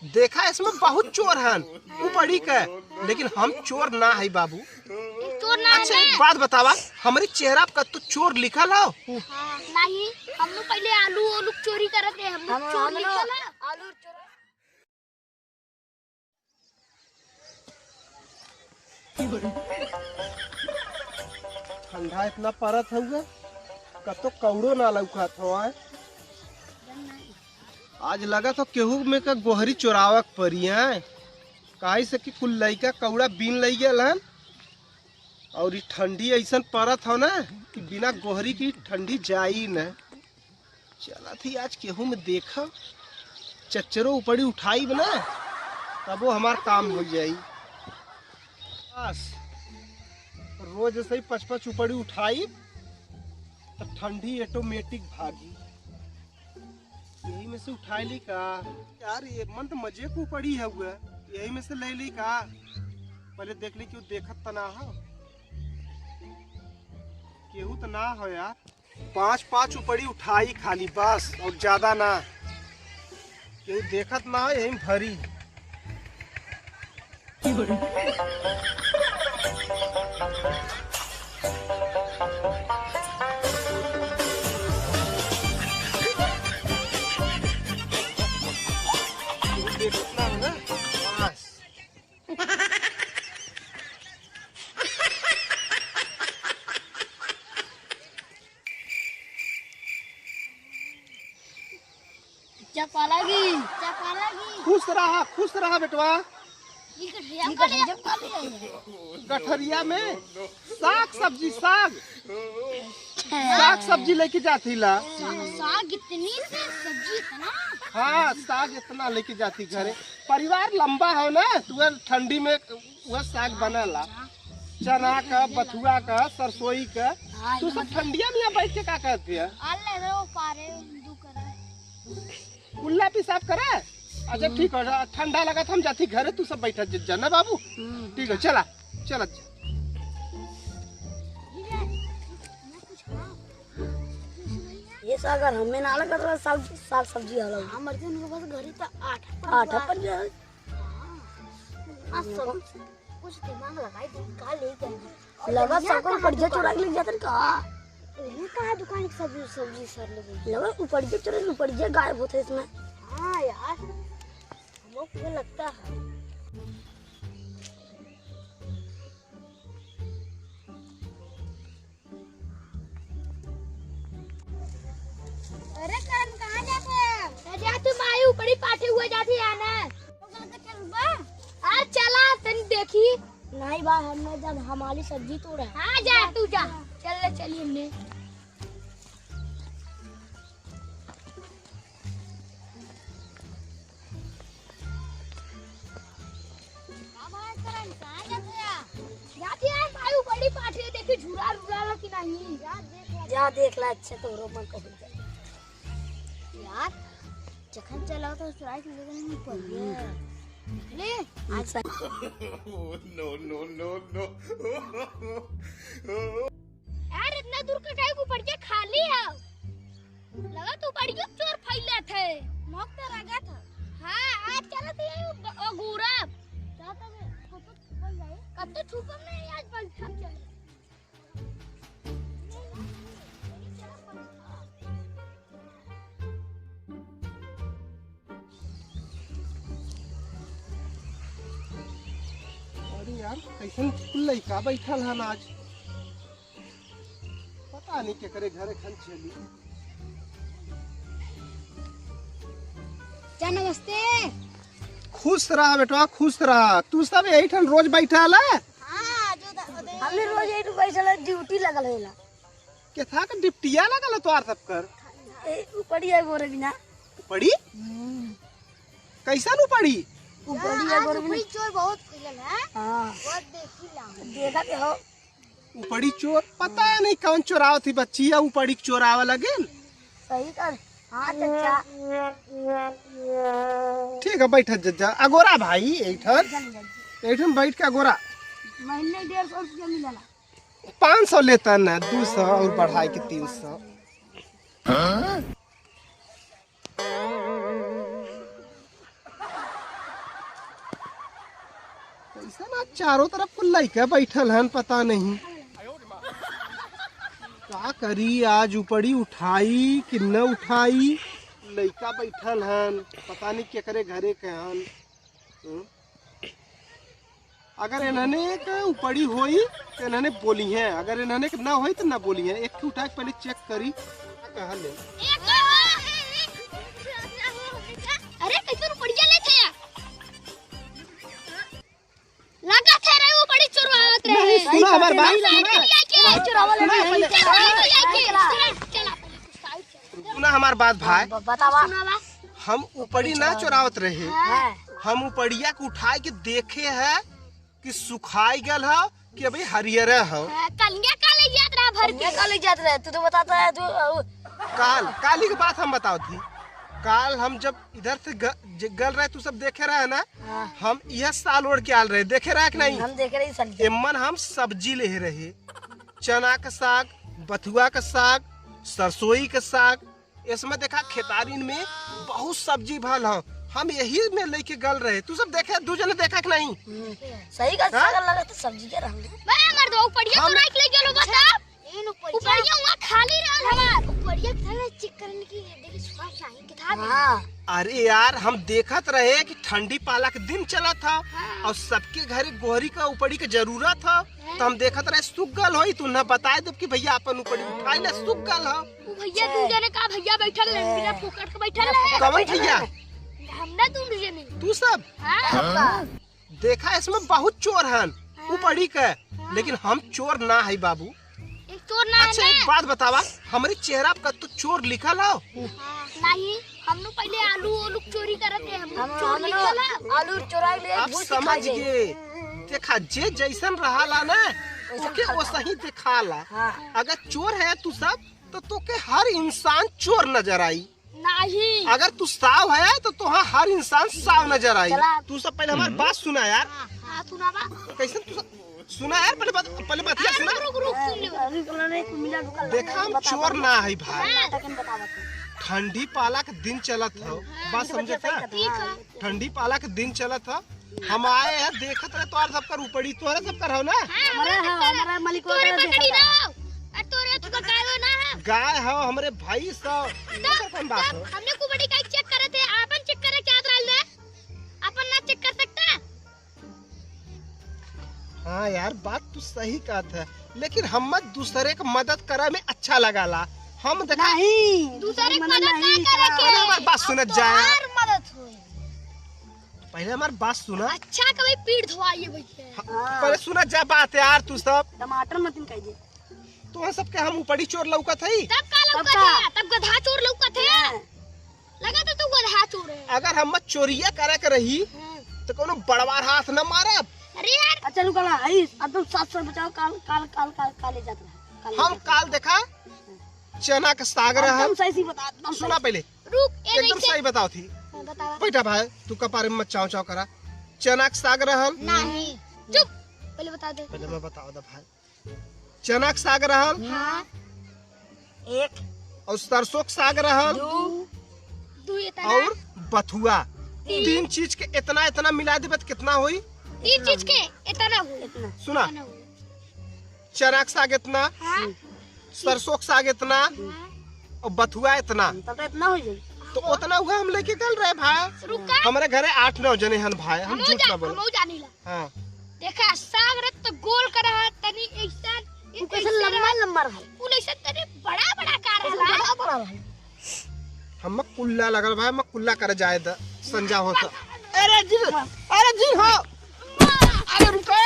देखा इसमें बहुत चोर हैं ऊपरी के, लेकिन हम चोर ना है बाबू। चोर ना अच्छा एक बात बतावा, हमारे चेहरा पर तो चोर लिखल हो? नहीं, हम लोग पहले आलू ओलू चोरी करते हैं, हम लोग चोर लिखल है आलू चोर। ठंडा इतना परत हुआ कतो कौड़ो ना लौकत हो। आज लगा तो केहू में का गोहरी चोरावक पड़ी है, काहे से कि कुल लइका कौड़ा बीन लई गेल हन। और ये ठंडी ऐसा परत हो ना कि बिना गोहरी की ठंडी जाई न। चला थी आज केहू में देखा चच्चरो ऊपरी उठाई बना तब वो हमार काम हो जाई। बस रोज ऐसे ही 5-5 ऊपरी उठाई तो ठंडी ऑटोमेटिक भागी। यही में से उठाई ली का यार, ये मन तो मजे को पड़ी है हुआ, यही में से ले ली का। पहले देख ली क्यों देखत तो ना हो, केहू तो ना हो यार। 5-5 ऊपरी उठाई खाली बस, और ज्यादा ना। केहू देखत ना हो यही भरी। देखना है ना बस। चपालागी खुश रहा बेटवा। गठरिया में साग सब्जी लेके जाती ला। साग इतनी सब्जी इतना। हाँ साग इतना लेके जाती घरे। परिवार लंबा है ना तो ठंडी में वह साग बनेला, चना का, बथुआ का, सरसोई का। तू सब ठंडिया में यहाँ बैठ के क्या करती है? कुल्ला पेशाब करे। अच्छा ठीक है, ठंडा लगा था हम जाती घरे, तू सब बैठा जाना बाबू। ठीक है चला चला। ये सागर हमें ना लगा रहा, साग सब्जी अलग। हमारे तो उनके पास घर ही तो 8 अपन जाए। कुछ दिमाग लगाई का ले गए लगा सागर बढ़िया चुरा के ले जाते कहा। ये कहाँ दुकान की सब्जी सर लगी लगा ऊपर जे चुरा ऊपर जे गायब होते इसमें। हाँ यार हमको लगता है। अरे करण कहाँ जाते हैं? जाते माई ऊपरी पाटे हुए जाती है ना। आज चला तनी देखी। नहीं बा, हमने जब हमारी सब्जी तोड़ा। हाँ जा तू जा, चलिए हमने। देखी झूला रुला कि नहीं जा देख ला। अच्छा तो रोमन को यार जखन चलाओ तो चुराई के लेने पड़िए ले आज। नो यार इतना दूर कटाई को पड़ गया, खाली है लगा तो पड़ गया। चोर फैले थे मौक तो रगा था। हाँ आज चला तो अगूरा जाता है फोटो छुपल जाए। कब तो छुपल नहीं, आज बल छप चले। यार कैसन लइका बैठल हन आज, पता नहीं के करे घरे खन चली। नमस्ते। खुश रहा बेटवा खुश रहा। तू सब यही ठन रोज बैठल है? हाँ हमने रोज यही तो बैठल ड्यूटी लगल होला। के था का डिप्टिया लगल तो आर सब कर ऊपरी है गोरे बिना पड़ी। कैसन पड़ी? ऊपरी है गोरे बिना। चोर बहुत खुलल है। हां बहुत देखिला देखा के हो। ऊपरी चोर पता नहीं कौन चोराव थी बच्चिया ऊपरी चोरावा लगे। सही कर। हाँ चाचा ठीक है बैठ जज्जा अगोरा भाई ऐठन बैठ के अगोरा। महीने 150 रुपया मिलेला। 500 लेता ना 200 और बढ़ाई के 300। ऐसा ना चारों तरफ कुल लइका बैठल हन, पता नहीं का करी। आज उपड़ी उठाई कि न उठाई, लइका बैठल हन, पता नहीं केकरे घरे के हन। अगर इन्होंने के उपड़ी होई तो इन्होंने बोली है, अगर इन्होंने के ना होई तो ना बोली है। एक उठा के पहले चेक करी कहाँ ले। अरे कैसे बढ़िया लेते हैं, लगा थे रे वो बड़ी चुरवावत रहे। नहीं, सुनो हमारी बात, सुना हमार बात भाई। बतावा। हम उपड़ी ना चुरावत रहे, हम उपड़िया के उठाए के देखे है कि सुखाई गल है कि अभी हरियर है। कलिया काले याद रहा भर के काले जात रहे, तू तो बताता है तू। काली की बात हम बताओ थी। काल हम जब इधर से गल रहे, तू सब देखे रहे ना। हम यह साल ओढ़ के आल रहे, देखे रहे कि नहीं? हम देख रहे हैं। एमन हम सब्जी ले रहे, चना का साग, बथुआ का साग, सरसोई का साग। इसमें देखा खेतारीन में बहुत सब्जी भल है, हम यही में लेके गल रहे। तू सब देखे, दू जने देखा कि नहीं? सही का सागर लगा तो सब्जी के रंग मैं मर दो उपड़िया तो राख ले गेलो बता। उपड़िया वहां खाली रहल हमार उपड़िया थाने चेक करने की देखी सुखाई नहीं के था। हां अरे यार, हम देखत रहे कि ठंडी पाला के दिन चला था और सबके घरे गोहरी का उपड़ी के जरूरत था, तो हम देखत रहे सूख गल होई। तू न बताए दे कि भैया अपन उपड़ी उठाई ले, सूख गल हो। भैया तू जाने का भैया बैठल है बिना फुकट के बैठल है। कौन भैया? हमने तुम तुझे मिल तू सब हां देखा, इसमें बहुत चोर हन उपड़ी के, लेकिन हम चोर ना है बाबू। एक चोर ना अच्छा एक बात बतावा, हमारे चेहरा पर तो चोर लिखल हो? नहीं, हमने पहले आलू चोरी करत थे, हम चोर निकल आलू चुरा ले आप समझ गए। देखा जे जैसन रहाला ना ओके वो सही दिखाला। अगर चोर है तू सब तो तोके हर इंसान चोर नजर आई। नहीं, अगर तू साव है तो तुहा हर इंसान साव नजर आई। तू सब पहले हमारी बात सुना यार। हां सुनावा कैसे तू सब सुना यार, पहले बात या सुना। रुक सुन ले। देखा हम चोर ना है भाई, बतावा। ठंडी पाला के दिन चलत हो, बात समझे था? ठीक है, ठंडी पाला के दिन चलत हो, हम आए हैं देखत रहे तोर सब कर उपड़ी, तोरे सब कर हो ना। हमारा मालिक तोरे पकड़ी ना और तोरे तो गाय हो ना। गाय हो हमारे भाई सब, कौन बात हो? हमने कुबड़ी का चेक करे थे, अपन चेक करे क्या रहल है, अपन ना चेक कर सकता। हाँ यार, बात तू सही कहत है, लेकिन हम दूसरे के मदद करे में अच्छा लगाला। हम देखा नहीं दूसरे की मदद ना करे के हमारी बात सुनत जाए। और मदद होई। पहले हमारी बात सुना। अच्छा कभी पीठ धोवाइए भैया। पहले सुनत जा बात यार। तू सब टमाटर मत कह दे। तू सबके हम उपड़ी चोर लौकत है। तब का लौकत है, तब गधा चोर लौकत है। लगा तो तू गधा चोर है। अगर हम चोरिया करे के रही तो कोनो बड़वार हाथ न मारब। अरे यार अच्छा रुक ना, आई एकदम 700 बचाओ। काल काल काल काल काले जात रहा। हम काल देखा चना का साग रहा। एकदम सही बता, एकदम सुना पहले, रुक ए एकदम सही बताओ थी। बतावा। बेटा भाई तू कपारे में मत चाव चाव करा। चना का साग रहल। नहीं चुप, पहले बता दे। पहले मैं बताओ दा भाई। चना का साग रहल हां एक और सरसों का साग रहल दू इतना और बथुआ। तीन चीज के इतना इतना मिला देबे तो कितना होई? तीन चीज के इतना हो। इतना सुना, चना का साग इतना, हां सरसों का साग इतना और बथुआ इतना, तब तो इतना हो जाए। तो उतना हुआ हम लेके चल रहे भाई। रुका, हमारे घरे 8-9 जने हन भाई, हम झूठ ना बोले। हम जानी ला। हाँ देखा साग रत तो गोल कर रहा तनी ऐसा तू कैसे लंबा लंबा रहा। फूल ऐसा तनी बड़ा बड़ा कर रहा। बड़ा बड़ा रहा। हम कुल्ला लगल भाई, मैं कुल्ला कर जाए द संजा होता। अरे जी हो, अरे रुको